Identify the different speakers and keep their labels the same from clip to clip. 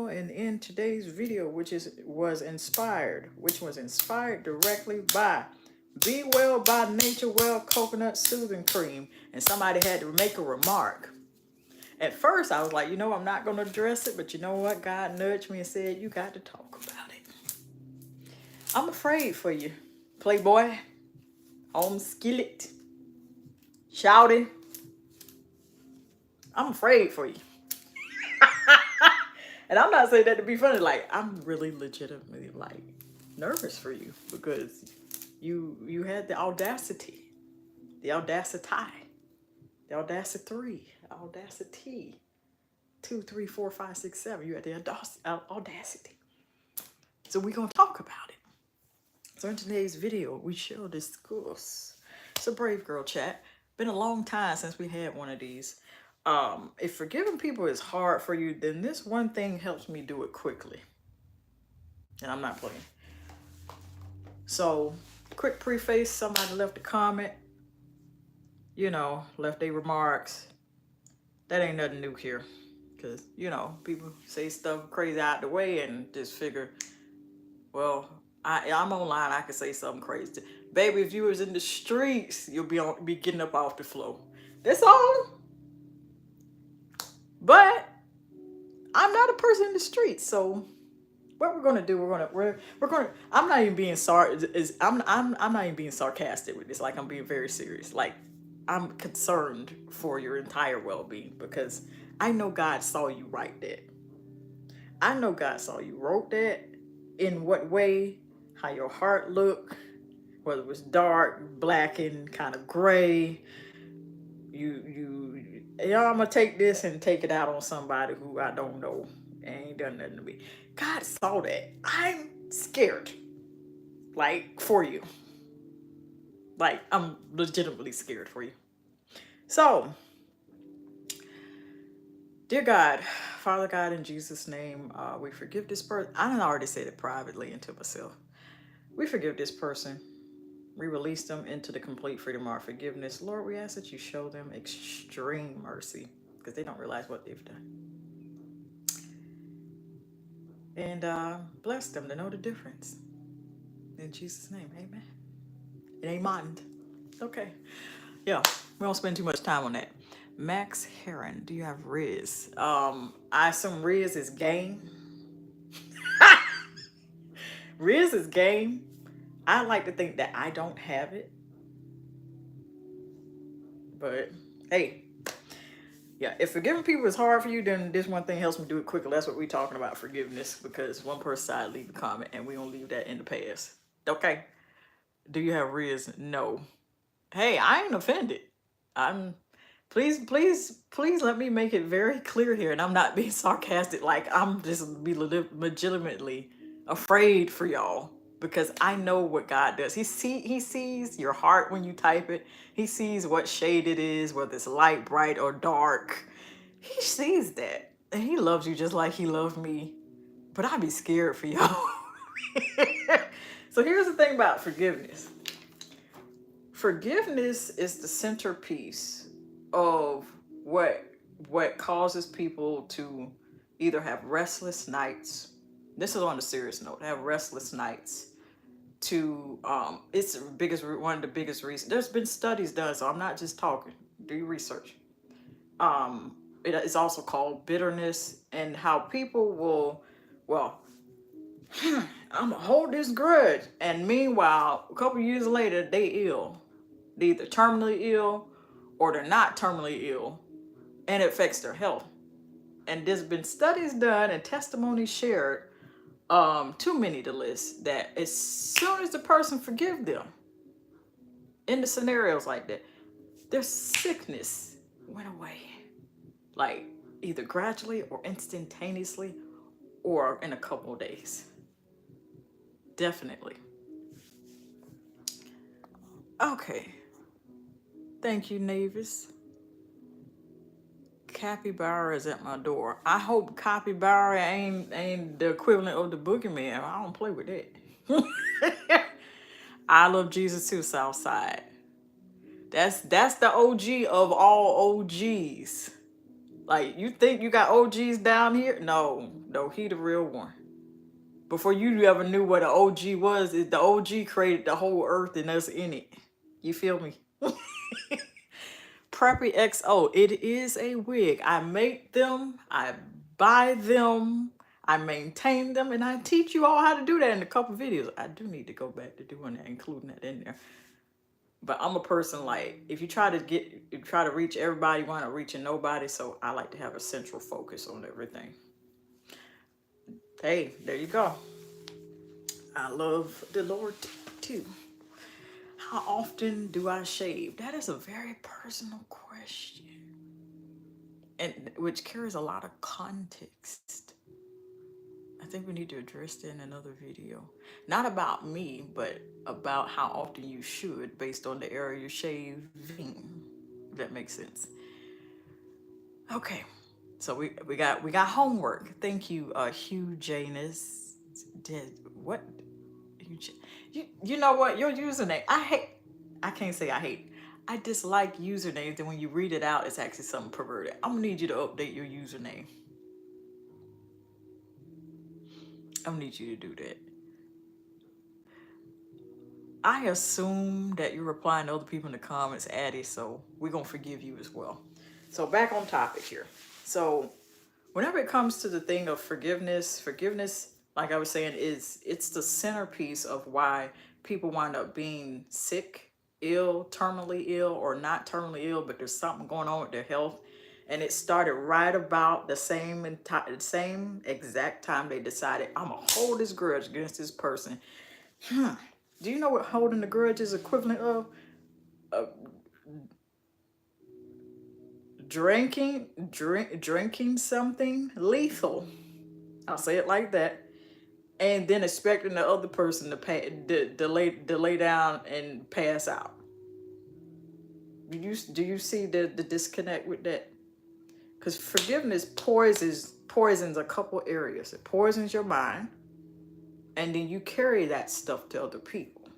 Speaker 1: channel and in today's video, which was inspired directly by Be Well by Nature Well Coconut Soothing Cream. And somebody had to make a remark. At first, I was like, I'm not going to address it, but you know what? God nudged me and said, you got to talk about it. I'm afraid for you, Playboy, Home Skillet, Shouty. I'm afraid for you. And I'm not saying that to be funny. Like, I'm really legitimately, like, nervous for you because you had the audacity, the audacity, 2, 3, 4, 5, 6, 7. You had the audacity. So we're going to talk about it. So in today's video, we shall discuss. So Brave Girl Chat. Been a long time since we had one of these. If forgiving people is hard for you, then this one thing helps me do it quickly. And I'm not playing. So, quick preface, somebody left a comment, left their remarks. That ain't nothing new here. Because, people say stuff crazy out the way and just figure, well, I'm online, I can say something crazy. Baby, if you was in the streets, you'll be getting up off the floor. That's all. But I'm not a person in the streets, so what we're gonna do? We're gonna. I'm not even being I'm not even being sarcastic with this. Like, I'm being very serious. Like, I'm concerned for your entire well-being because I know God saw you write that. I know God saw you wrote that. In what way? How your heart looked? Whether it was dark, blackened, kind of gray. I'm gonna take this and take it out on somebody who I don't know and ain't done nothing to me. God saw that. I'm scared. Like, for you. Like, I'm legitimately scared for you. So, dear God, Father God, in Jesus' name, we forgive this person. I done already said it privately and to myself. We forgive this person. We release them into the complete freedom of our forgiveness. Lord, we ask that you show them extreme mercy because they don't realize what they've done. And bless them to know the difference. In Jesus' name, amen. And amen. Okay. Yeah, we don't spend too much time on that. Max Heron, do you have Riz? I assume Riz is game. Riz is game. I like to think that I don't have it. But, hey. Yeah, if forgiving people is hard for you, then this one thing helps me do it quickly. That's what we're talking about, forgiveness. Because one person side leave a comment and we don't leave that in the past. Okay. Do you have Riz? No. Hey, I ain't offended. Please let me make it very clear here. And I'm not being sarcastic. Like, I'm just legitimately afraid for y'all. Because I know what God does. He sees your heart when you type it. He sees what shade it is, whether it's light, bright, or dark. He sees that. And he loves you just like he loved me. But I'd be scared for y'all. So here's the thing about forgiveness. Forgiveness is the centerpiece of what causes people to either have restless nights. This is on a serious note. Have restless nights. It's one of the biggest reasons. There's been studies done, so I'm not just talking. Do your research. It is also called bitterness, and how people will, I'm gonna hold this grudge, and meanwhile, a couple years later, they ill. They're either terminally ill, or they're not terminally ill, and it affects their health. And there's been studies done and testimonies shared, too many to list, that as soon as the person forgive them, in the scenarios like that, their sickness went away. Like, either gradually or instantaneously, or in a couple of days. Definitely. Okay. Thank you, Navis. Capybara is at my door. I hope capybara ain't the equivalent of the boogeyman. I don't play with that. I love Jesus too, Southside. That's the OG of all OGs. Like, you think you got OGs down here? No, no, he the real one. Before you ever knew what an OG was, the OG created the whole earth and us in it. You feel me? Preppy XO, it is a wig. I make them, I buy them, I maintain them, and I teach you all how to do that in a couple videos. I do need to go back to doing that, including that in there. But I'm a person, like, if you try to reach everybody, you want to reach nobody. So I like to have a central focus on everything. Hey, there you go. I love the Lord too. How often do I shave? That is a very personal question, and which carries a lot of context. I think we need to address that in another video. Not about me, but about how often you should, based on the area you're shaving. If that makes sense. Okay, so we got homework. Thank you, Hugh Janus. What? You know what? Your username. I can't say I hate. I dislike usernames, and when you read it out, it's actually something perverted. I'm gonna need you to update your username. I'm gonna need you to do that. I assume that you're replying to other people in the comments, Addie, so we're gonna forgive you as well. So back on topic here. So whenever it comes to the thing of forgiveness, like I was saying, it's the centerpiece of why people wind up being sick, ill, terminally ill, or not terminally ill, but there's something going on with their health. And it started right about the same exact time they decided, I'm gonna hold this grudge against this person. Do you know what holding the grudge is equivalent of? Drinking something lethal. I'll say it like that. And then expecting the other person to lay down and pass out. Do you see the disconnect with that? Because forgiveness poisons a couple areas. It poisons your mind, and then you carry that stuff to other people,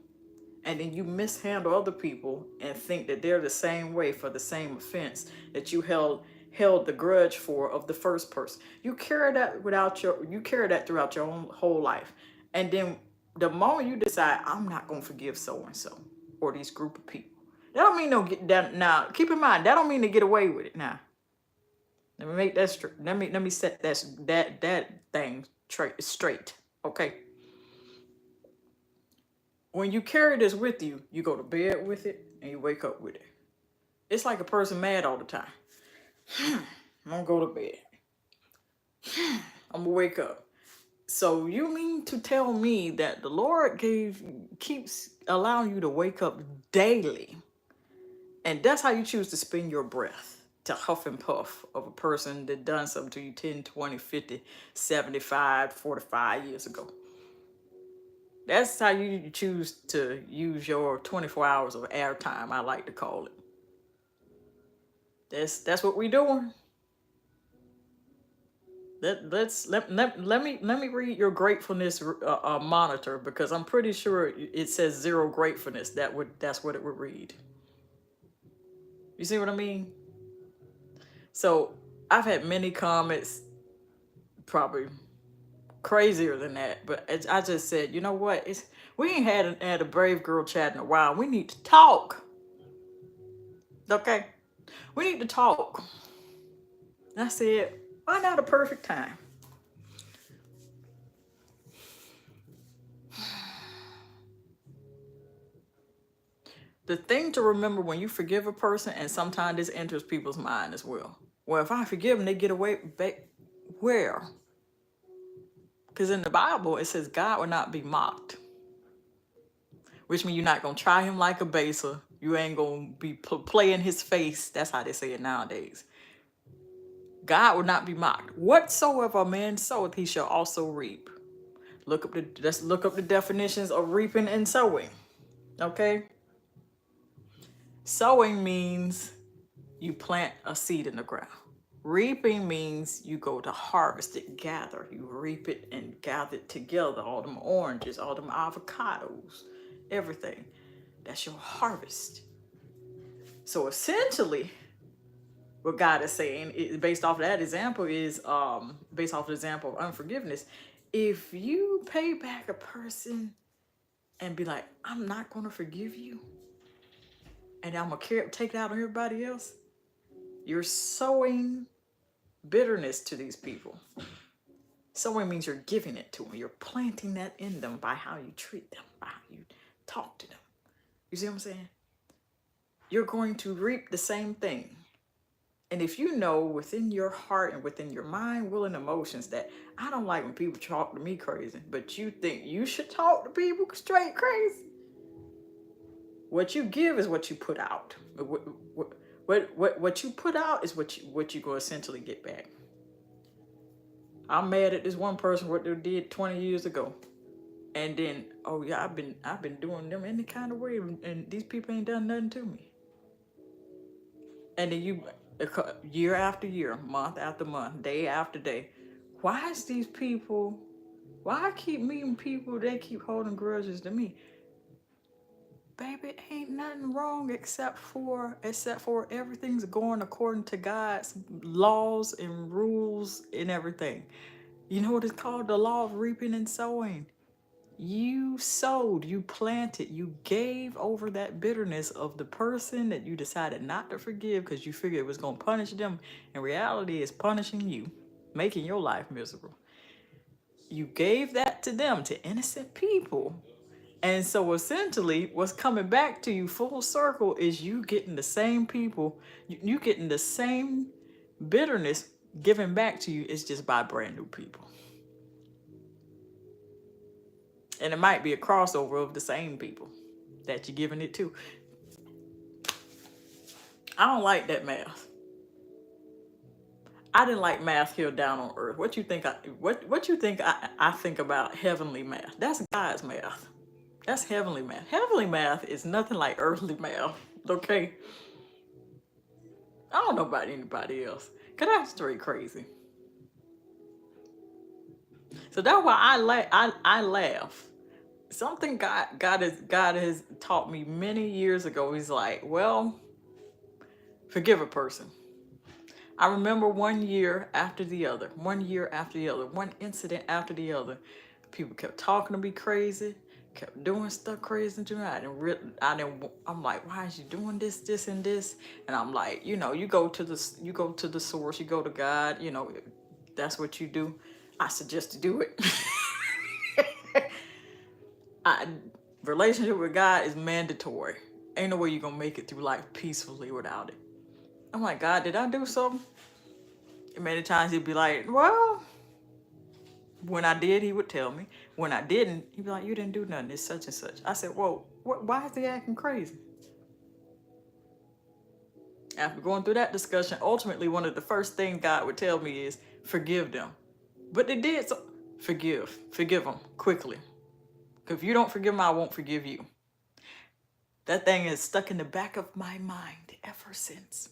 Speaker 1: and then you mishandle other people and think that they're the same way for the same offense that you held the grudge for of the first person. You carry that throughout your whole life. And then the moment you decide, I'm not gonna forgive so and so or these group of people, that don't mean no get that. Now keep in mind, that don't mean to get away with it. Now let me make that straight. Let me set that thing straight. Okay. When you carry this with you, you go to bed with it and you wake up with it. It's like a person mad all the time. I'm gonna go to bed. I'm gonna wake up. So you mean to tell me that the Lord keeps allowing you to wake up daily, and that's how you choose to spend your breath, to huff and puff of a person that done something to you 10, 20, 50, 75, 45 years ago. That's how you choose to use your 24 hours of airtime, I like to call it. That's what we're doing. Let me read your gratefulness monitor, because I'm pretty sure it says 0 gratefulness. That's what it would read. You see what I mean? So I've had many comments, probably crazier than that, but I just said, you know what? We ain't had a brave girl chat in a while. We need to talk. Okay, we need to talk. And I said, why not a perfect time? The thing to remember when you forgive a person, and sometimes this enters people's mind as well. Well, if I forgive them, they get away back. Where? Because in the Bible, it says God will not be mocked. Which means you're not going to try him like a baser. You ain't going to be playing his face. That's how they say it nowadays. God will not be mocked. Whatsoever a man soweth, he shall also reap. Let's look up the definitions of reaping and sowing. Okay? Sowing means you plant a seed in the ground. Reaping means you go to harvest it, gather. You reap it and gather it together. All them oranges, all them avocados, everything. That's your harvest. So essentially, what God is saying, based off of that example, is based off the example of unforgiveness. If you pay back a person and be like, I'm not gonna forgive you, and I'm gonna take it out on everybody else, you're sowing bitterness to these people. Sowing means you're giving it to them. You're planting that in them by how you treat them, by how you talk to them. You see what I'm saying? You're going to reap the same thing. And if you know within your heart and within your mind, will, and emotions that I don't like when people talk to me crazy, but you think you should talk to people straight crazy, what you give is what you put out. What you put out is what you're going to essentially get back. I'm mad at this one person what they did 20 years ago, and then oh yeah, I've been doing them any kind of way, and these people ain't done nothing to me. And then you, year after year, month after month, day after day, why is these people? Why I keep meeting people they keep holding grudges to me? Baby, ain't nothing wrong except for everything's going according to God's laws and rules and everything. You know what it's called? The law of reaping and sowing. You sowed, you planted, you gave over that bitterness of the person that you decided not to forgive because you figured it was going to punish them. In reality, it's punishing you, making your life miserable. You gave that to them, to innocent people. And so essentially, what's coming back to you full circle is you getting the same people, you getting the same bitterness given back to you. It's just by brand new people. And it might be a crossover of the same people that you're giving it to. I don't like that math. I didn't like math here down on earth. What you think what you think I think about heavenly math? That's God's math. That's heavenly math. Heavenly math is nothing like earthly math. Okay? I don't know about anybody else. Cause that's straight crazy. So that's why I laugh. Something God has taught me many years ago. He's like, well, forgive a person. I remember one year after the other, one incident after the other. People kept talking to me crazy, kept doing stuff crazy to me. I'm like, why is you doing this, and this? And I'm like, you go to the source, you go to God, that's what you do. I suggest to do it. I, Relationship with God is mandatory. Ain't no way you're gonna make it through life peacefully without it. I'm like, God, did I do something? And many times he'd be like, well, when I did, he would tell me. When I didn't, he'd be like, you didn't do nothing. It's such and such. I said, whoa, why is he acting crazy? After going through that discussion, ultimately, one of the first things God would tell me is, forgive them. But they did so. Forgive them quickly. Because if you don't forgive them, I won't forgive you. That thing is stuck in the back of my mind ever since.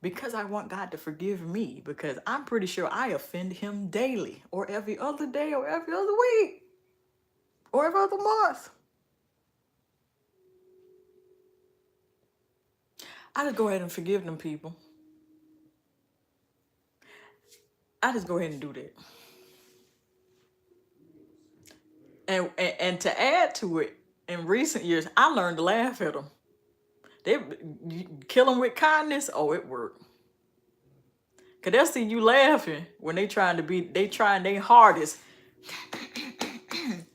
Speaker 1: Because I want God to forgive me, because I'm pretty sure I offend him daily, or every other day, or every other week, or every other month. I just go ahead and forgive them people. I just go ahead and do that. And to add to it, in recent years, I learned to laugh at them. They kill them with kindness. Oh, it worked. Cause they'll see you laughing when they trying their hardest.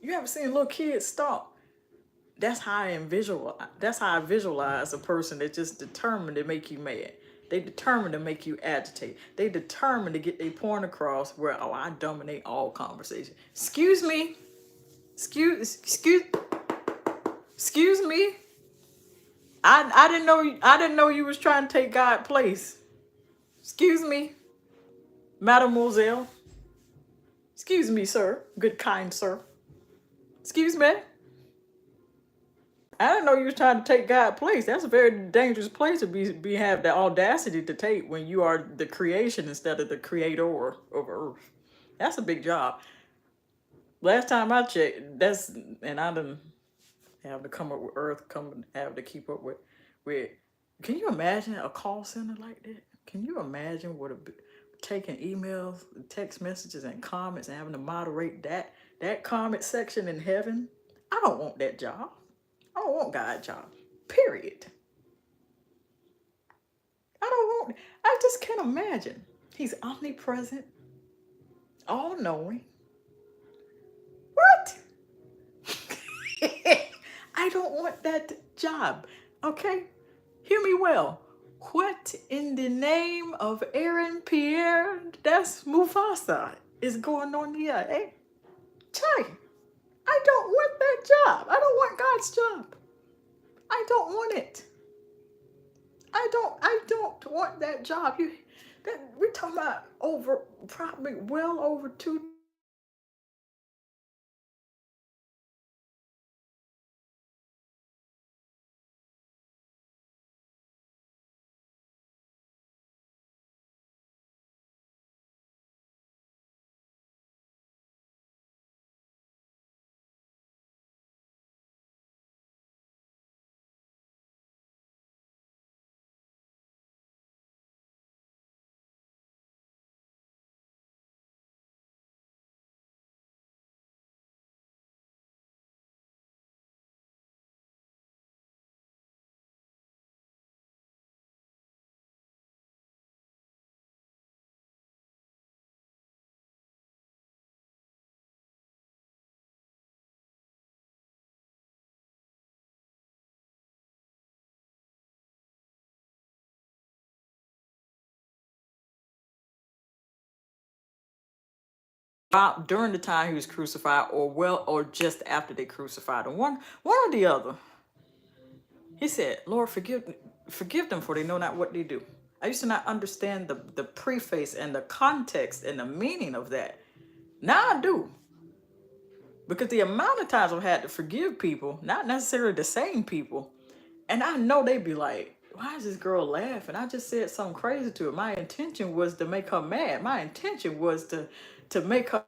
Speaker 1: You ever seen little kids stop? That's how I visualize a person that's just determined to make you mad. They determined to make you agitate. They determined to get their point across where, oh, I dominate all conversation. Excuse me. Excuse me. I didn't know you was trying to take God's place. Excuse me, mademoiselle. Excuse me, sir. Good kind sir. Excuse me. I didn't know you was trying to take God's place. That's a very dangerous place to have the audacity to take when you are the creation instead of the creator of earth. That's a big job. Last time I checked, and I didn't have to come up with earth, have to keep up with. Can you imagine a call center like that? Can you imagine taking emails, text messages, and comments and having to moderate that comment section in heaven? I don't want that job. I don't want God's job. Period. I don't want. I just can't imagine. He's omnipresent, all knowing. What? I don't want that job. Okay? Hear me well. What in the name of Aaron Pierre, that's Mufasa, is going on here, eh? Chai, I don't want that job. I don't want God's job. I don't want it. I don't want that job. We're talking about probably well over two. During the time he was crucified, or just after they crucified him, one or the other. He said, "Lord, forgive them, for they know not what they do." I used to not understand the preface and the context and the meaning of that. Now I do, because the amount of times I've had to forgive people, not necessarily the same people, and I know they'd be like, "Why is this girl laughing? I just said something crazy to her. My intention was to make her mad. My intention was to make her."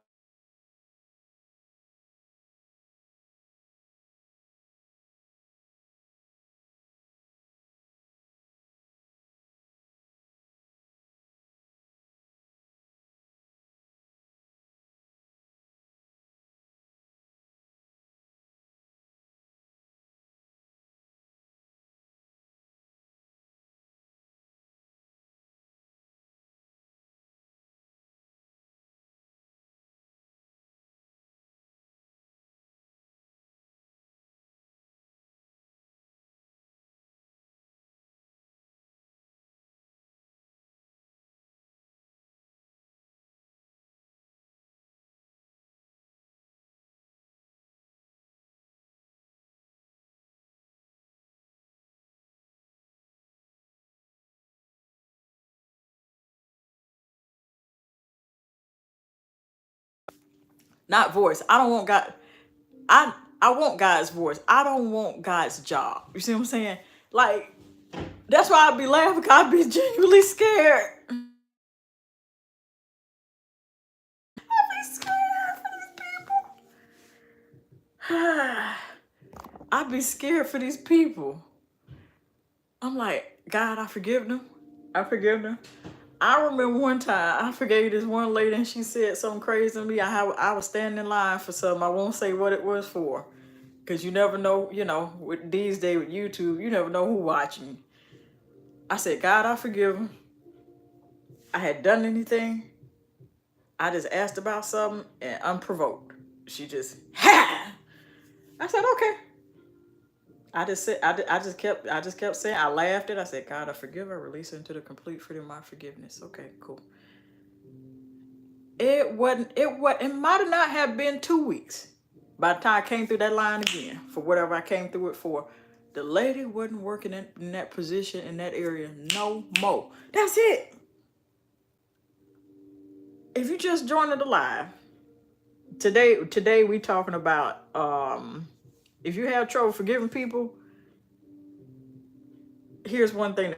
Speaker 1: Not voice. I don't want God. I I want God's voice. I don't want God's job. You see what I'm saying? Like, that's why I'd be laughing. 'Cause I'd be genuinely scared. I'd be scared for these people. I'd be scared for these people. I'm like, God, I forgive them. I forgive them. I remember one time I forgave this one lady and she said something crazy to me. I was standing in line for something. I won't say what it was for. Because you never know, with these days with YouTube, you never know who watching. I said, God, I forgive him. I had done anything. I just asked about something and unprovoked. She just, ha! I said, okay. I just kept saying, I laughed it. I said, God, I forgive her, release her into the complete freedom of my forgiveness. Okay, cool. It might not have been 2 weeks by the time I came through that line again for whatever I came through it for. The lady wasn't working in that position in that area no more. That's it. If you just joined the live, today we talking about if you have trouble forgiving people, here's one thing.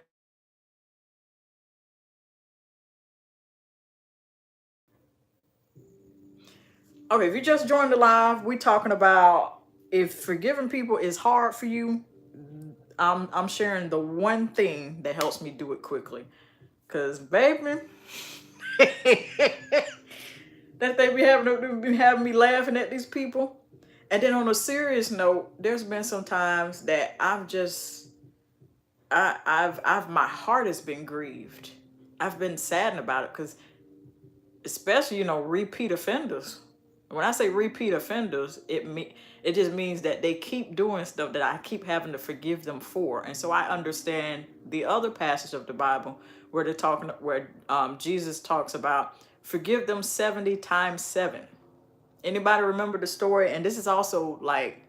Speaker 1: Okay, if you just joined the live, we talking about if forgiving people is hard for you. I'm sharing the one thing that helps me do it quickly. Cause baby, that they be having me laughing at these people. And then on a serious note, there's been some times that I've my heart has been grieved. I've been saddened about it because, especially, repeat offenders. When I say repeat offenders, it just means that they keep doing stuff that I keep having to forgive them for. And so I understand the other passage of the Bible where Jesus talks about forgive them 70 times 7. Anybody remember the story? And this is also like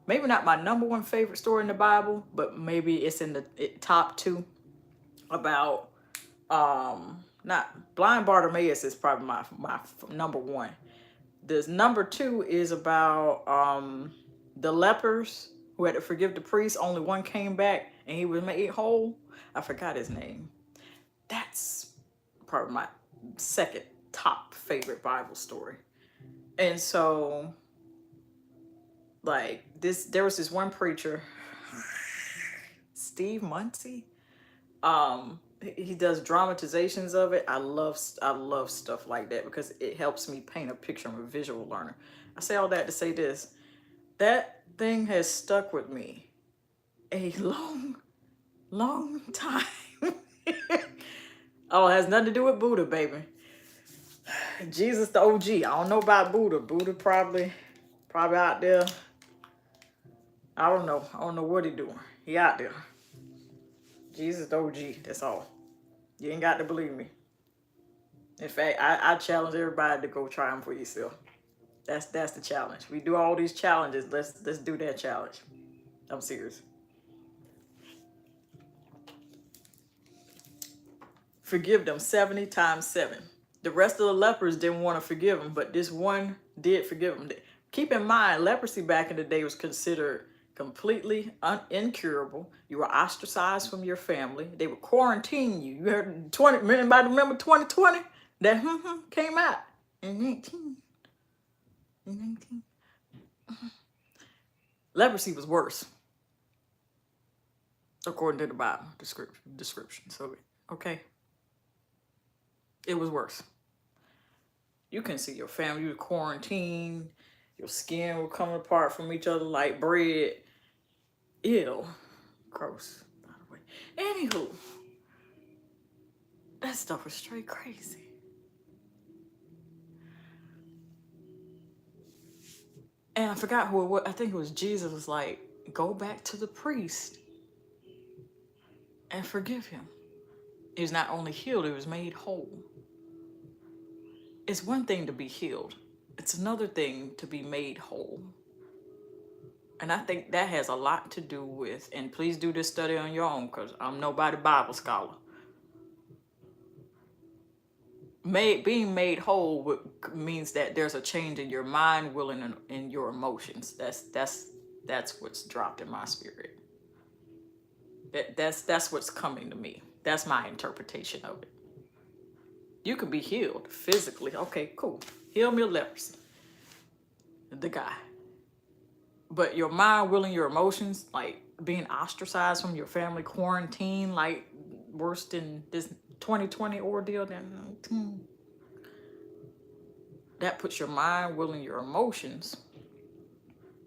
Speaker 1: maybe not my number one favorite story in the Bible, but maybe it's in the top 2 about not blind Bartimaeus is probably my number 1. This number 2 is about the lepers who had to forgive the priest. Only one came back and he was made whole. I forgot his name. That's probably my second top favorite Bible story. And so, like there was this one preacher, Steve Muncie. He does dramatizations of it. I love stuff like that because it helps me paint a picture. I'm a visual learner. I say all that to say this. That thing has stuck with me a long time. Oh, it has nothing to do with Buddha, baby. Jesus the OG. I don't know about Buddha. Buddha probably out there. I don't know. I don't know what he doing. He out there. Jesus the OG. That's all. You ain't got to believe me. In fact, I challenge everybody to go try them for yourself. That's the challenge. We do all these challenges. Let's do that challenge. I'm serious. Forgive them 70 times 7. The rest of the lepers didn't want to forgive him, but this one did forgive him. Keep in mind, leprosy back in the day was considered completely incurable. You were ostracized from your family. They would quarantine you. You heard anybody remember 2020? That came out in 19. Leprosy was worse, according to the Bible description. So, okay. It was worse. You couldn't see your family. You were quarantined. Your skin was coming apart from each other like bread. Ew. Gross, by the way. Anywho, that stuff was straight crazy. And I forgot who it was. I think it was Jesus was like, go back to the priest and forgive him. He was not only healed, he was made whole. It's one thing to be healed. It's another thing to be made whole. And I think that has a lot to do with, and please do this study on your own because I'm nobody Bible scholar. Being made whole means that there's a change in your mind, will, and in your emotions. That's what's dropped in my spirit. That's what's coming to me. That's my interpretation of it. You could be healed physically. Okay, cool. Heal me of leprosy. The guy. But your mind, will, and your emotions, like being ostracized from your family, quarantine, like worse than this 2020 ordeal, that puts your mind, will, and your emotions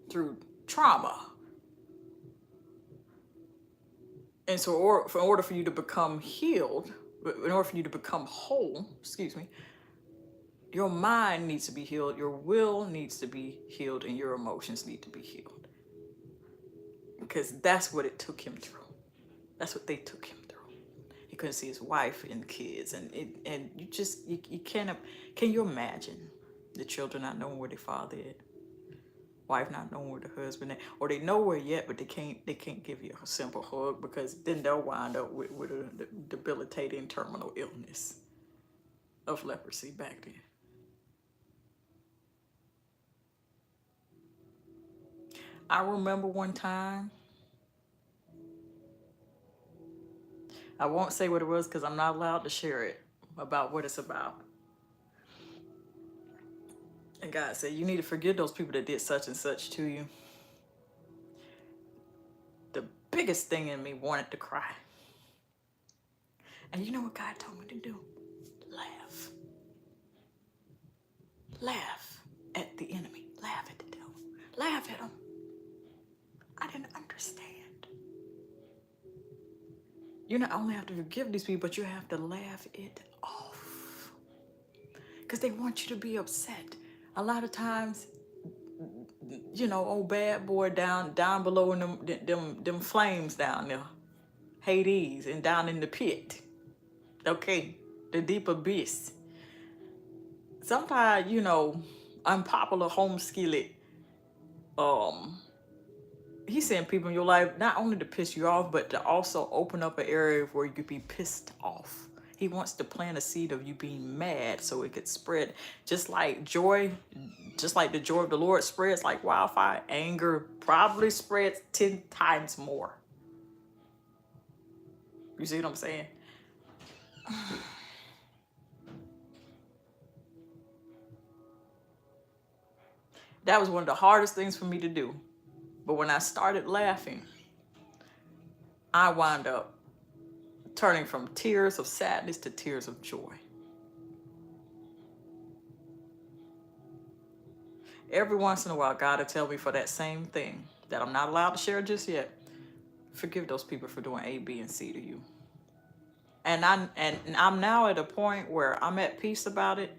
Speaker 1: through trauma. And so in order for you to become healed, in order for you to become whole, your mind needs to be healed, your will needs to be healed, and your emotions need to be healed. Because that's what it took him through. That's what they took him through. He couldn't see his wife and kids, and you can't. Can you imagine the children not knowing where their father is, wife not knowing where the husband is, or they know where yet, but they can't give you a simple hug because then they'll wind up with a debilitating terminal illness of leprosy back then. I remember one time, I won't say what it was because I'm not allowed to share it about what it's about. And God said, you need to forgive those people that did such and such to you. The biggest thing in me wanted to cry. And you know what God told me to do? Laugh. Laugh at the enemy. Laugh at the devil. Laugh at him. I didn't understand. You not only have to forgive these people, but you have to laugh it off. Because they want you to be upset. A lot of times, you know, old bad boy down below in them flames down there. Hades and down in the pit. Okay, the deep abyss. Sometimes, you know, unpopular home skillet, he sent people in your life not only to piss you off, but to also open up an area where you could be pissed off. He wants to plant a seed of you being mad so it could spread. Just like joy, just like the joy of the Lord spreads like wildfire, anger probably spreads 10 times more. You see what I'm saying? That was one of the hardest things for me to do. But when I started laughing, I wound up turning from tears of sadness to tears of joy. Every once in a while, God will tell me for that same thing that I'm not allowed to share just yet. Forgive those people for doing A, B, and C to you. And I'm now at a point where I'm at peace about it.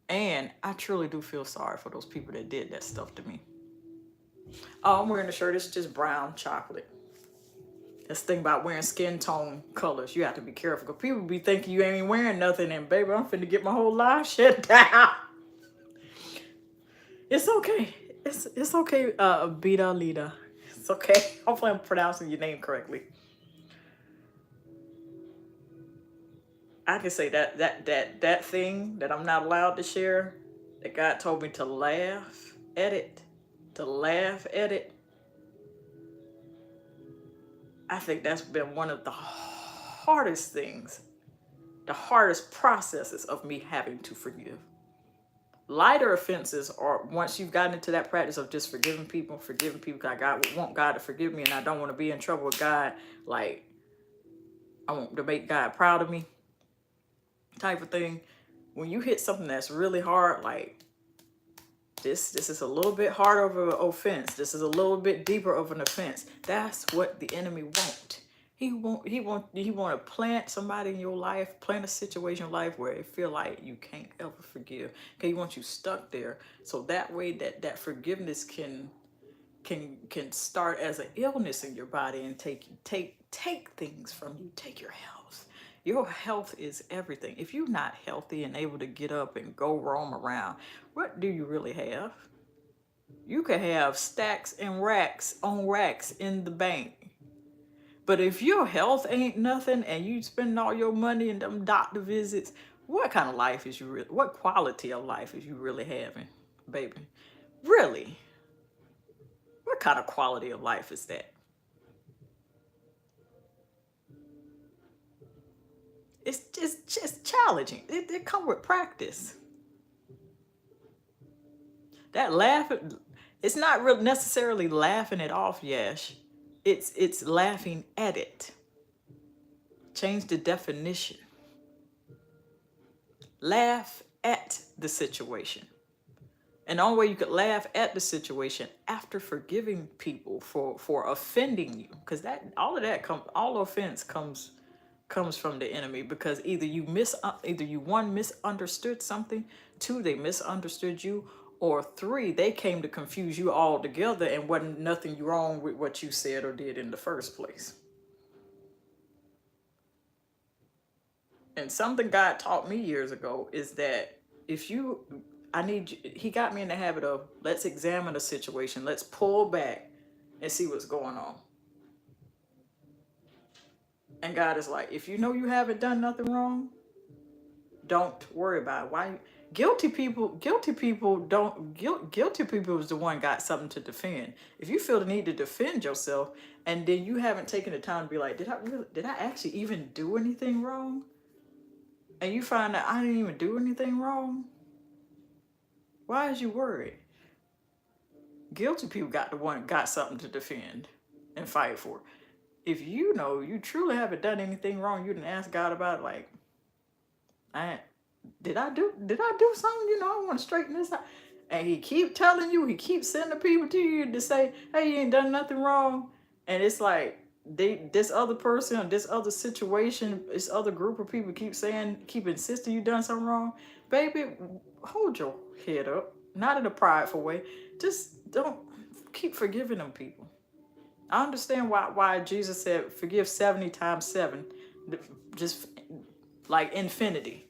Speaker 1: And I truly do feel sorry for those people that did that stuff to me. Oh, I'm wearing a shirt. It's just brown chocolate. That's the thing about wearing skin tone colors. You have to be careful because people be thinking you ain't wearing nothing. And baby, I'm finna get my whole life shut down. It's okay. It's okay, Beta Lita. It's okay. Hopefully I'm pronouncing your name correctly. I can say that thing that I'm not allowed to share, that God told me to laugh at it, I think that's been one of the hardest things, the hardest processes of me having to forgive. Lighter offenses are once you've gotten into that practice of just forgiving people, because I want God to forgive me and I don't want to be in trouble with God. Like, I want to make God proud of me type of thing. When you hit something that's really hard, like this is a little bit harder of an offense. This is a little bit deeper of an offense. That's what the enemy wants. He want to plant somebody in your life, plant a situation in life where it feel like you can't ever forgive. Okay, he wants you stuck there. So that way that forgiveness can start as an illness in your body and take things from you, take your health. Your health is everything. If you're not healthy and able to get up and go roam around, what do you really have? You could have stacks and racks on racks in the bank. But if your health ain't nothing and you spend all your money in them doctor visits, what kind of life is what quality of life is you really having, baby? Really? What kind of quality of life is that? It's just challenging. It comes with practice. That laughing, it's not really necessarily laughing it off, Yash. It's laughing at it. Change the definition. Laugh at the situation. And the only way you could laugh at the situation after forgiving people for offending you, because all offense comes from the enemy, because either you misunderstood something, 2, they misunderstood you, or 3, they came to confuse you all together and wasn't nothing wrong with what you said or did in the first place. And something God taught me years ago is that he got me in the habit of, let's examine a situation, let's pull back and see what's going on. And God is like, if you know you haven't done nothing wrong, don't worry about it. Why? Guilty people is the one got something to defend. If you feel the need to defend yourself and then you haven't taken the time to be like, did I actually even do anything wrong? And you find that I didn't even do anything wrong, why is you worried? Guilty people got something to defend and fight for. if you know you truly haven't done anything wrong, you didn't ask God about it, like, I did I do something? I want to straighten this out. And he keep telling you, he keeps sending people to you to say, hey, you ain't done nothing wrong. And it's like this other person, this other situation, this other group of people keep insisting you done something wrong. Baby, hold your head up. Not in a prideful way. Just don't keep forgiving them people. I understand why Jesus said forgive 70 times 7. Just like infinity.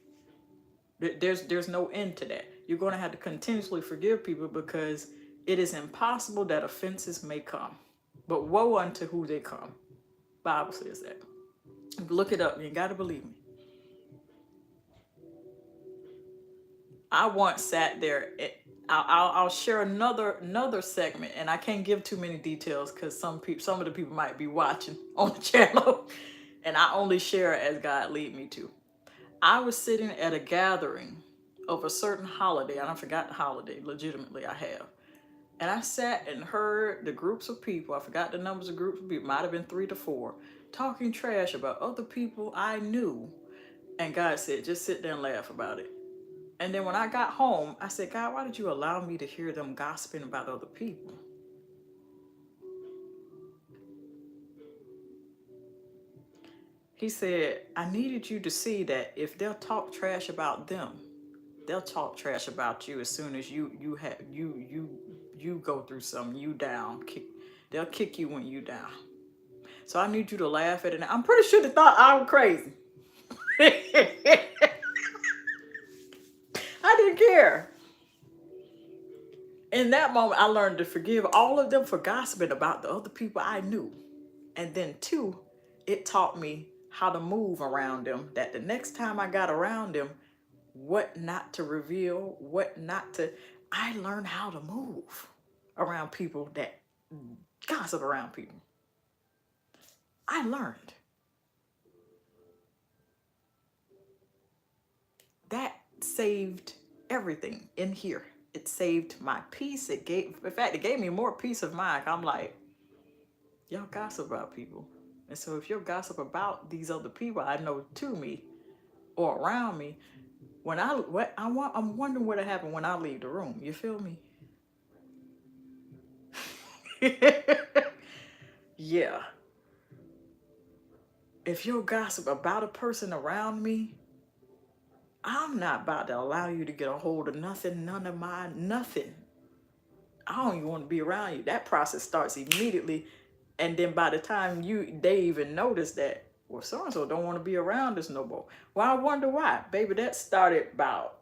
Speaker 1: There's no end to that. You're going to have to continuously forgive people because it is impossible that offenses may come. But woe unto who they come. Bible says that. Look it up. You got to believe me. I once sat there. I'll share another segment, and I can't give too many details because some of the people might be watching on the channel, and I only share as God lead me to. I was sitting at a gathering of a certain holiday, and I forgot the holiday, legitimately I have. And I sat and heard the groups of people, I forgot the numbers of groups of people, might have been 3 to 4, talking trash about other people I knew. And God said, just sit there and laugh about it. And then when I got home, I said, God, why did you allow me to hear them gossiping about other people? He said, I needed you to see that if they'll talk trash about them, they'll talk trash about you as soon as you go through something, you down. They'll kick you when you down. So I need you to laugh at it. I'm pretty sure they thought I was crazy. I didn't care. In that moment, I learned to forgive all of them for gossiping about the other people I knew. And then 2, it taught me how to move around them, that the next time I got around them, what not to reveal, what not to. I learned how to move around people that gossip around people. I learned. That saved everything in here. It saved my peace. In fact, it gave me more peace of mind. I'm like, y'all gossip about people. And so if you'll gossip about these other people I know to me or around me, I'm wondering what'll happen when I leave the room. You feel me? Yeah. If you'll gossip about a person around me, I'm not about to allow you to get a hold of nothing, none of mine, nothing. I don't even want to be around you. That process starts immediately. And then by the time they even notice that, well, so-and-so don't want to be around us no more. Well, I wonder why. Baby, that started about,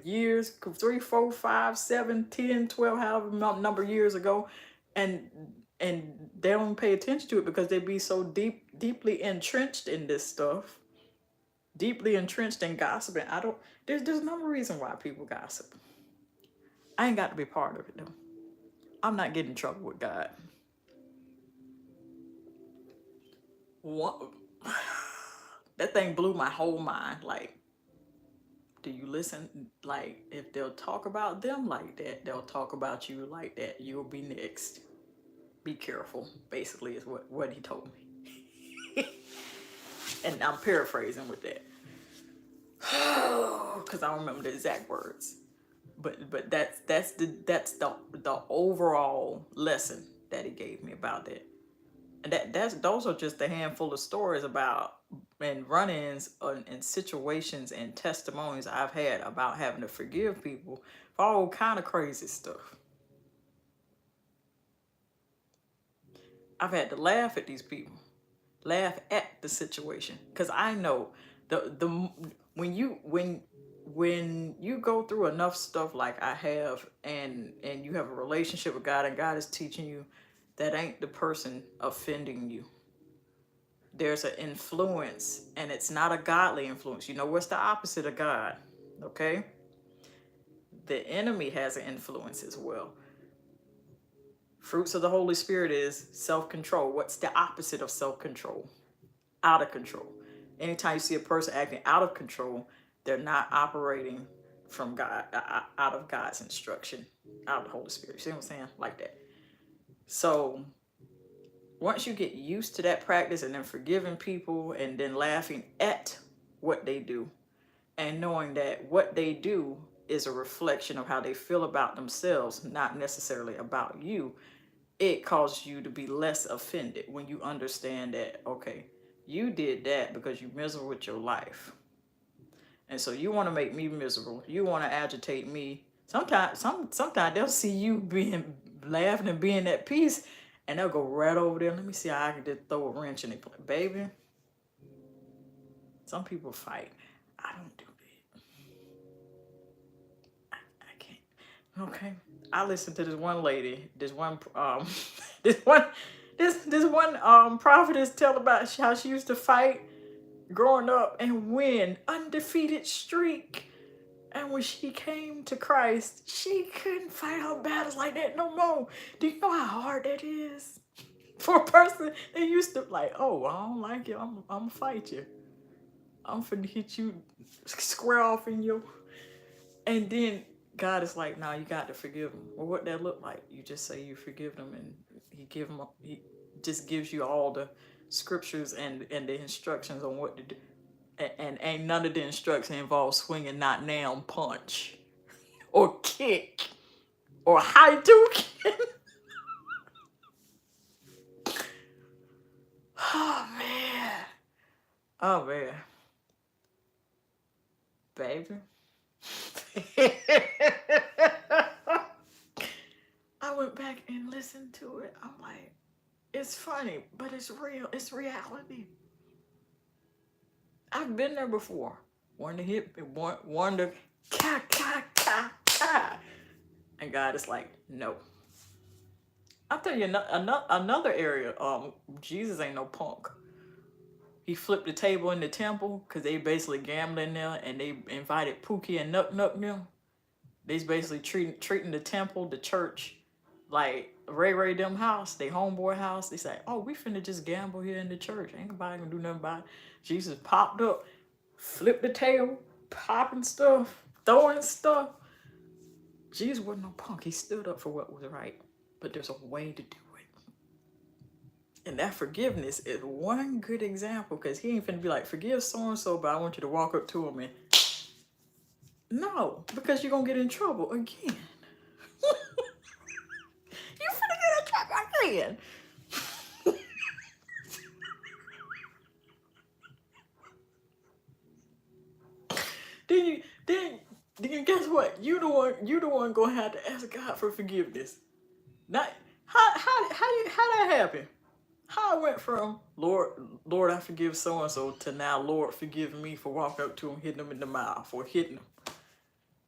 Speaker 1: years, 3, 4, 5, 7, 10, 12, however number of years ago. And they don't pay attention to it because they be so deeply entrenched in this stuff. Deeply entrenched in gossiping. There's no reason why people gossip. I ain't got to be part of it though. I'm not getting in trouble with God. What? That thing blew my whole mind. Like, do you listen? Like, if they'll talk about them like that, they'll talk about you like that. You'll be next. Be careful, basically, is what he told me. And I'm paraphrasing with that. Because I don't remember the exact words. But that's the overall lesson that he gave me about that. And those are just a handful of stories about and run-ins and situations and testimonies I've had about having to forgive people for all kind of crazy stuff. I've had to laugh at these people, laugh at the situation, because I know when you go through enough stuff like I have, and you have a relationship with God, and God is teaching you that ain't the person offending you. There's an influence, and it's not a godly influence. You know what's the opposite of God? Okay? The enemy has an influence as well. Fruits of the Holy Spirit is self-control. What's the opposite of self-control? Out of control. Anytime you see a person acting out of control, they're not operating from God, out of God's instruction, out of the Holy Spirit. You see what I'm saying? Like that. So once you get used to that practice and then forgiving people and then laughing at what they do and knowing that what they do is a reflection of how they feel about themselves, not necessarily about you, it causes you to be less offended when you understand that, okay, you did that because you're miserable with your life. And so you want to make me miserable. You want to agitate me. Sometimes they'll see you being laughing and being at peace, and they'll go right over there. Let me see how I can just throw a wrench in it. Baby, some people fight. I don't do that. I can't. Okay. I listened to this one lady, this one prophetess tell about how she used to fight growing up and win undefeated streak. And when she came to Christ, she couldn't fight her battles like that no more. Do you know how hard that is? For a person that used to like, oh, I don't like you, I'm gonna fight you. I'm finna hit you square off in your... And then God is like, nah, you got to forgive them. Well, what that look like? You just say you forgive them, and he just gives you all the scriptures and the instructions on what to do. And ain't none of the instructions involve swinging, not now, punch, or kick, or high-dooking. Oh, man. Oh, man. Baby. I went back and listened to it. I'm like, it's funny, but it's real. It's reality. I've been there before. One to hit me, one to ka. And God is like, no. I'll tell you another area. Jesus ain't no punk. He flipped the table in the temple because they basically gambling there, and they invited Pookie and Nuck them. They's basically treating the temple, the church, like Ray them house, they homeboy house. They say, oh, we finna just gamble here in the church. Ain't nobody gonna do nothing about it. Jesus popped up, flipped the table, popping stuff, throwing stuff. Jesus wasn't no punk. He stood up for what was right. But there's a way to do it. And that forgiveness is one good example, because he ain't finna be like, forgive so-and-so, but I want you to walk up to him and... No, because you're gonna get in trouble again. You finna get in trouble again. Then guess what? You the one gonna have to ask God for forgiveness. Not how that happen? How I went from Lord, I forgive so and so to now, Lord, forgive me for walking up to him, hitting him in the mouth, or hitting him.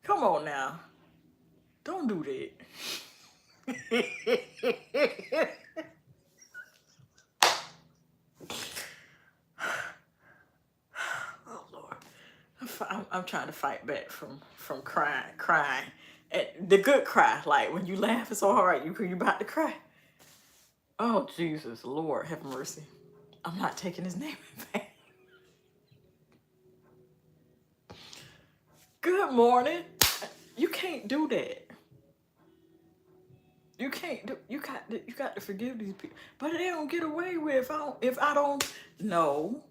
Speaker 1: Come on now, don't do that. Oh Lord, I'm trying to fight back from crying, and the good cry, like when you laugh so hard you about to cry. Oh Jesus, Lord, have mercy. I'm not taking his name in vain. Good morning. You can't do that. You can't do. You got to forgive these people. But they don't get away with if I don't. No,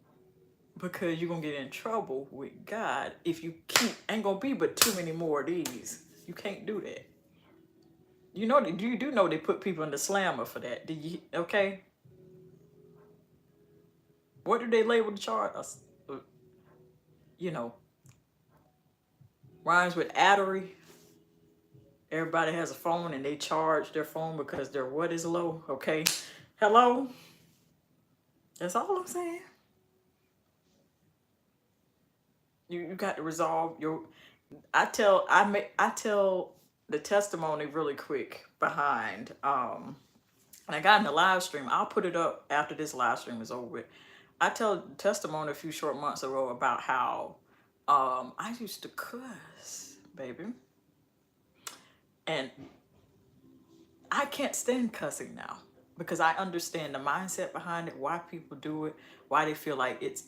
Speaker 1: because you're gonna get in trouble with God if you keep. Ain't gonna be but too many more of these. You can't do that. You know, you do know they put people in the slammer for that. Did you? Okay. What do they label the charge? You know, rhymes with addery. Everybody has a phone and they charge their phone because their what is low. Okay. Hello. That's all I'm saying. You got to resolve your. I tell the testimony really quick behind. And I got in the live stream. I'll put it up after this live stream is over with. I tell the testimony a few short months ago about how I used to cuss, baby. And I can't stand cussing now because I understand the mindset behind it, why people do it, why they feel like it's...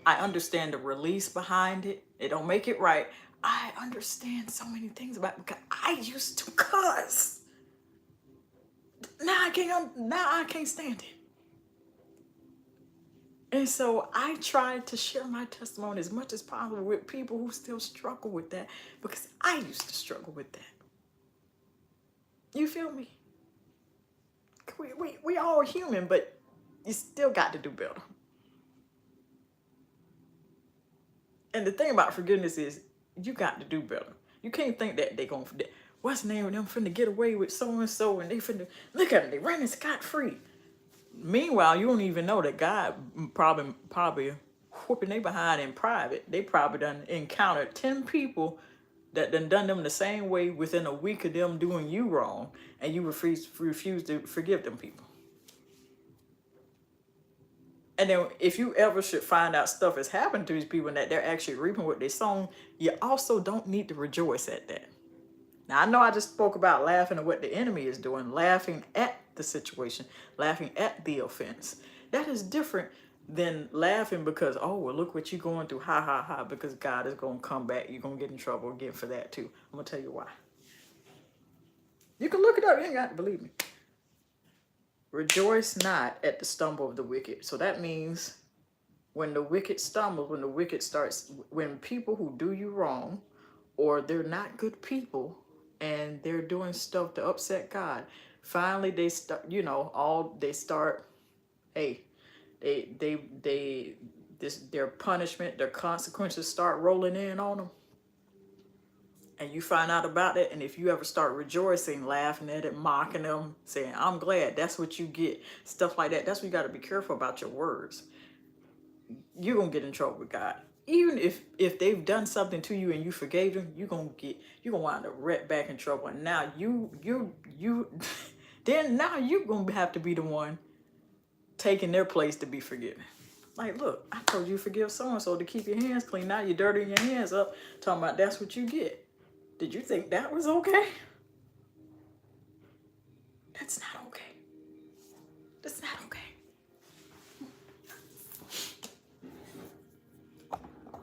Speaker 1: I understand the release behind it. It don't make it right. I understand so many things about it because I used to cuss. Now I can't stand it. And so I try to share my testimony as much as possible with people who still struggle with that, because I used to struggle with that. You feel me? We all human, but you still got to do better. And the thing about forgiveness is you got to do better. You can't think that they gonna forget. What's the name of them finna get away with so and so, and they finna look at them, they running scot free. Meanwhile, you don't even know that God probably whooping they behind in private. They probably done encountered 10 people that done them the same way within a week of them doing you wrong, and you refuse to forgive them people. And then if you ever should find out stuff has happened to these people and that they're actually reaping what they sown, you also don't need to rejoice at that. Now, I know I just spoke about laughing at what the enemy is doing, laughing at the situation, laughing at the offense. That is different than laughing because, oh, well, look what you're going through, ha, ha, ha, because God is going to come back. You're going to get in trouble again for that, too. I'm going to tell you why. You can look it up. You ain't got to believe me. Rejoice not at the stumble of the wicked. So that means when the wicked stumbles, when the wicked starts, when people who do you wrong, or they're not good people, and they're doing stuff to upset God, finally they start, their punishment, their consequences start rolling in on them. And you find out about it, and if you ever start rejoicing, laughing at it, mocking them, saying, I'm glad, that's what you get, stuff like that, that's what you got to be careful about your words. You're going to get in trouble with God. Even if they've done something to you and you forgave them, you're going to wind up right back in trouble. And now then now you're going to have to be the one taking their place to be forgiven. Like, look, I told you forgive so-and-so to keep your hands clean. Now you're dirtying your hands up, talking about that's what you get. Did you think that was okay? That's not okay. That's not okay.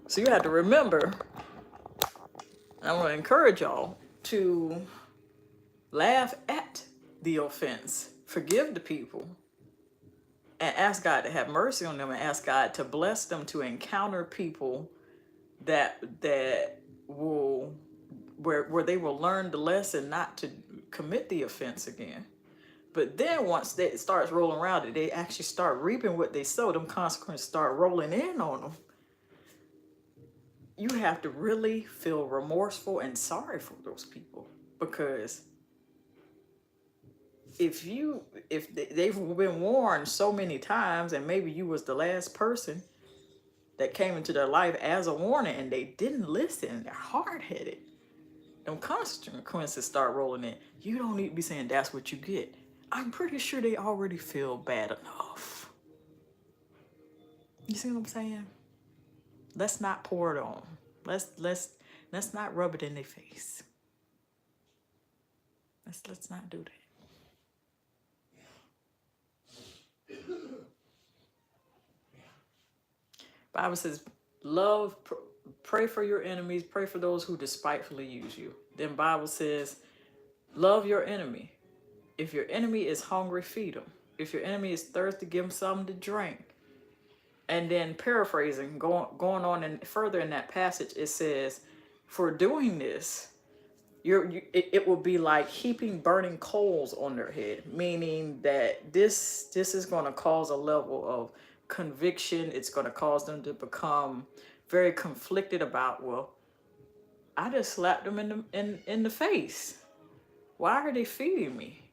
Speaker 1: So you have to remember, I want to encourage y'all to laugh at the offense, forgive the people, and ask God to have mercy on them, and ask God to bless them to encounter people that will where they will learn the lesson not to commit the offense again. But then once it starts rolling around, they actually start reaping what they sow, them consequences start rolling in on them. You have to really feel remorseful and sorry for those people, because if they've been warned so many times, and maybe you was the last person that came into their life as a warning, and they didn't listen, they're hard-headed, them consequences start rolling in. You don't need to be saying that's what you get. I'm pretty sure they already feel bad enough. You see what I'm saying? Let's not pour it on. Let's not rub it in their face. Let's not do that. Bible says, love, pray for your enemies, pray for those who despitefully use you. Then Bible says, love your enemy. If your enemy is hungry, feed him. If your enemy is thirsty, give him something to drink. And then paraphrasing, going on and further in that passage, it says, for doing this, it will be like heaping burning coals on their head, meaning that this is going to cause a level of conviction. It's going to cause them to become very conflicted about, well, I just slapped them in the face. Why are they feeding me?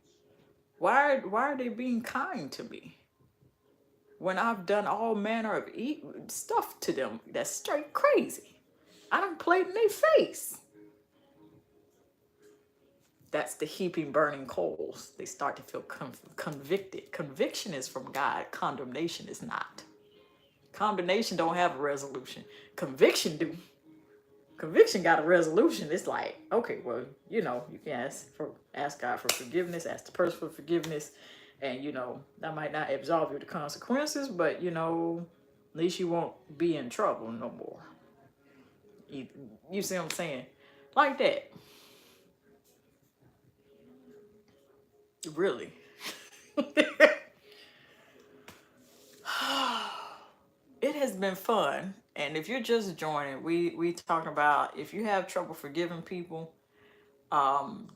Speaker 1: Why are they being kind to me when I've done all manner of stuff to them that's straight crazy? I done played in their face. That's the heaping burning coals. They start to feel convicted. Conviction is from God. Condemnation is not. Condemnation don't have a resolution. Conviction do. Conviction got a resolution. It's like, okay, well, you can ask God for forgiveness, ask the person for forgiveness, and that might not absolve you of the consequences, but at least you won't be in trouble no more. You see what I'm saying? Like that. Really. been fun. And if you're just joining, we talking about if you have trouble forgiving people, um,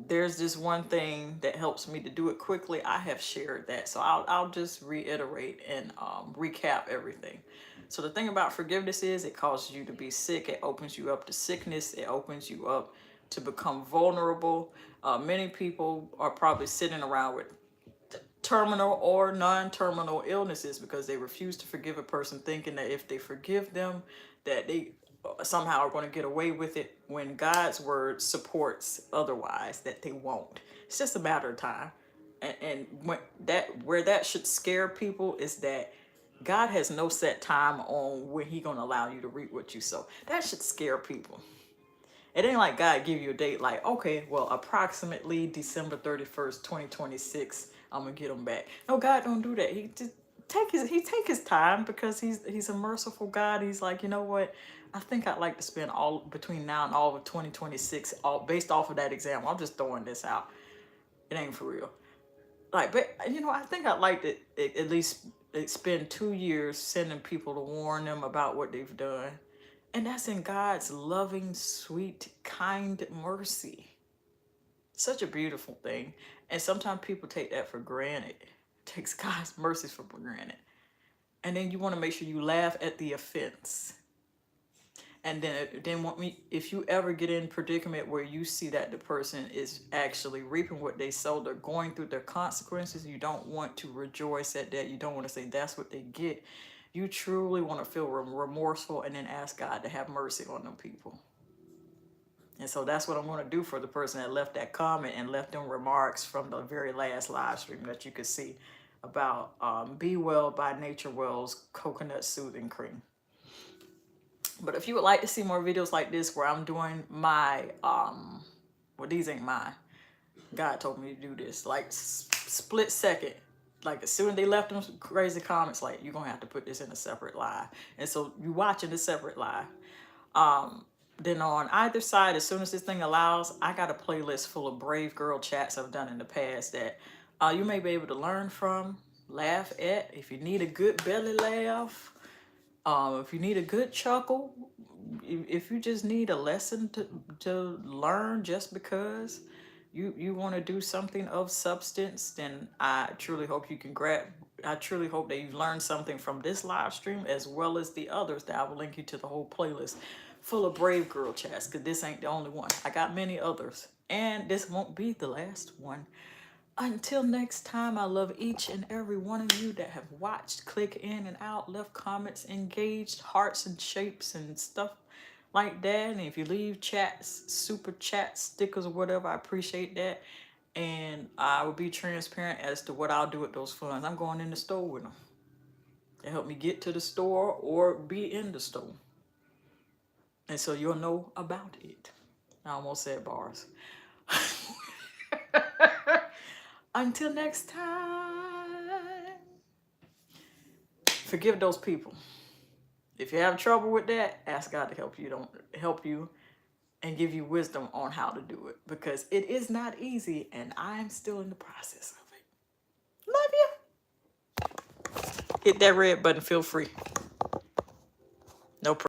Speaker 1: there's this one thing that helps me to do it quickly. I have shared that, so I'll just reiterate and recap everything. So the thing about forgiveness is it causes you to be sick. It opens you up to sickness. It opens you up to become vulnerable. Many people are probably sitting around with terminal or non-terminal illnesses because they refuse to forgive a person, thinking that if they forgive them that they somehow are going to get away with it, when God's word supports otherwise, that they won't. It's just a matter of time. And when that, where that should scare people is that God has no set time on when He's going to allow you to reap what you sow. That should scare people. It ain't like God give you a date like, okay, well, approximately December 31st, 2026, I'm gonna get them back. No, God don't do that. He just take his time, because he's a merciful God. He's like, you know what? I think I'd like to spend all between now and all of 2026, all based off of that example. I'm just throwing this out. It ain't for real. Like, but I think I'd like to at least spend 2 years sending people to warn them about what they've done. And that's in God's loving, sweet, kind mercy. Such a beautiful thing. And sometimes people take that for granted. Takes God's mercy for granted. And then you want to make sure you laugh at the offense. And then if you ever get in a predicament where you see that the person is actually reaping what they sow, they're going through their consequences, you don't want to rejoice at that. You don't want to say that's what they get. You truly want to feel remorseful and then ask God to have mercy on them people. And so that's what I'm going to do for the person that left that comment and left them remarks from the very last live stream that you could see about Be Well by Nature Well's Coconut Soothing Cream. But if you would like to see more videos like this where I'm doing my, well, these ain't mine. God told me to do this. Like, split second. Like, as soon as they left them crazy comments, like, you're going to have to put this in a separate live. And so you watching the separate live. Then on either side, as soon as this thing allows, I got a playlist full of brave girl chats I've done in the past that you may be able to learn from, laugh at. If you need a good belly laugh, if you need a good chuckle, if you just need a lesson to learn just because you want to do something of substance, then I truly hope I truly hope that you've learned something from this live stream as well as the others that I will link you to the whole playlist full of brave girl chats, because this ain't the only one. I got many others, and this won't be the last one. Until next time, I love each and every one of you that have watched, click in and out, left comments, engaged, hearts and shapes and stuff like that. And if you leave chats, super chats, stickers or whatever, I appreciate that. And I will be transparent as to what I'll do with those funds. I'm going in the store with them to help me get to the store or be in the store. And so you'll know about it. I almost said bars. Until next time, forgive those people. If you have trouble with that, ask God to help you and give you wisdom on how to do it, because it is not easy and I'm still in the process of it. Love you. Hit that red button, feel free.